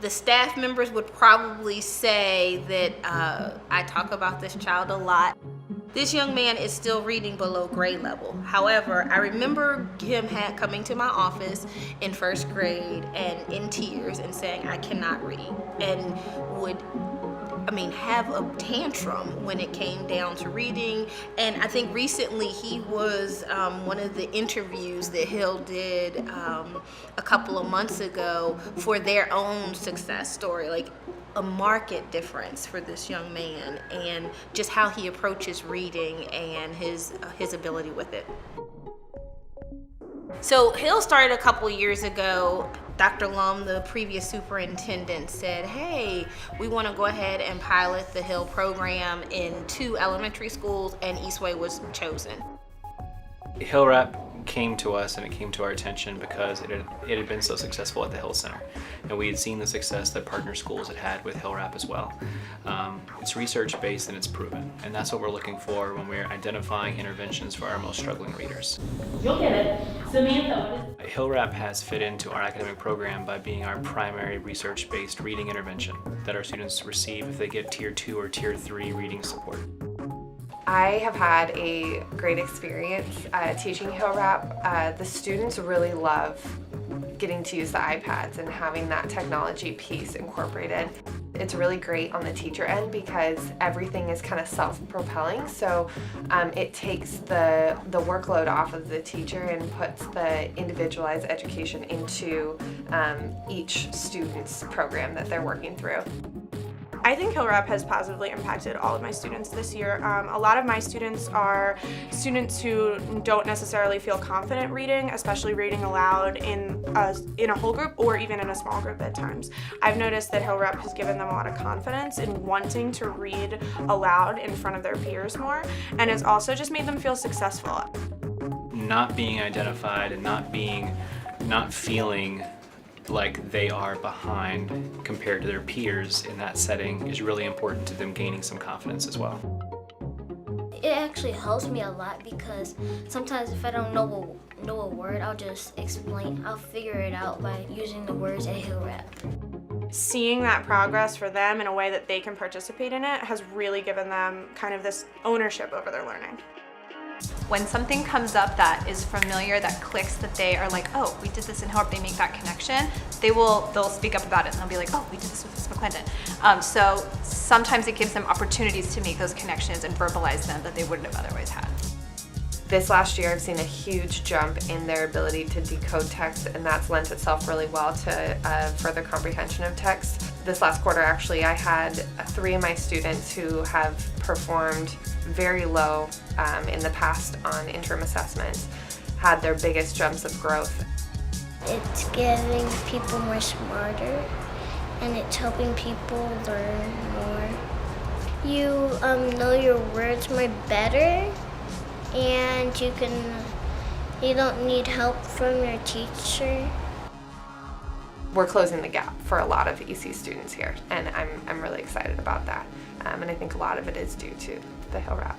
The staff members would probably say that I talk about this child a lot. This young man is still reading below grade level. However, I remember him coming to my office in first grade and in tears and saying, I cannot read, and would have a tantrum when it came down to reading. And I think recently he was one of the interviews that Hill did a couple of months ago for their own success story, like a market difference for this young man and just how he approaches reading and his ability with it. So Hill started a couple years ago. Dr. Lum, the previous superintendent, said, hey, we want to go ahead and pilot the Hill program in 2 elementary schools, and Eastway was chosen. HillRAP came to us and it came to our attention because it had been so successful at the Hill Center, and we had seen the success that partner schools had had with HillRAP as well. It's research based and it's proven, and that's what we're looking for when we're identifying interventions for our most struggling readers. You'll get it. Samantha. HillRAP has fit into our academic program by being our primary research-based reading intervention that our students receive if they get Tier 2 or Tier 3 reading support. I have had a great experience teaching HillRAP. The students really love getting to use the iPads and having that technology piece incorporated. It's really great on the teacher end because everything is kind of self-propelling, so it takes the workload off of the teacher and puts the individualized education into each student's program that they're working through. I think HillRAP has positively impacted all of my students this year. A lot of my students are students who don't necessarily feel confident reading, especially reading aloud in a whole group or even in a small group at times. I've noticed that HillRAP has given them a lot of confidence in wanting to read aloud in front of their peers more, and it's also just made them feel successful. Not being identified and not feeling like they are behind compared to their peers in that setting is really important to them gaining some confidence as well. It actually helps me a lot because sometimes if I don't know a word, I'll figure it out by using the words at HillRAP. Seeing that progress for them in a way that they can participate in it has really given them kind of this ownership over their learning. When something comes up that is familiar, that clicks, that they are like, oh, we did this in HillRAP, they make that connection, they'll speak up about it and they'll be like, oh, we did this with Miss McClendon. So sometimes it gives them opportunities to make those connections and verbalize them that they wouldn't have otherwise had. This last year I've seen a huge jump in their ability to decode text, and that's lent itself really well to further comprehension of text. This last quarter actually I had 3 of my students who have performed very low in the past on interim assessments, had their biggest jumps of growth. It's getting people more smarter, and it's helping people learn more. You know your words more better, and you don't need help from your teacher. We're closing the gap for a lot of EC students here, and I'm really excited about that. And I think a lot of it is due to the HillRAP.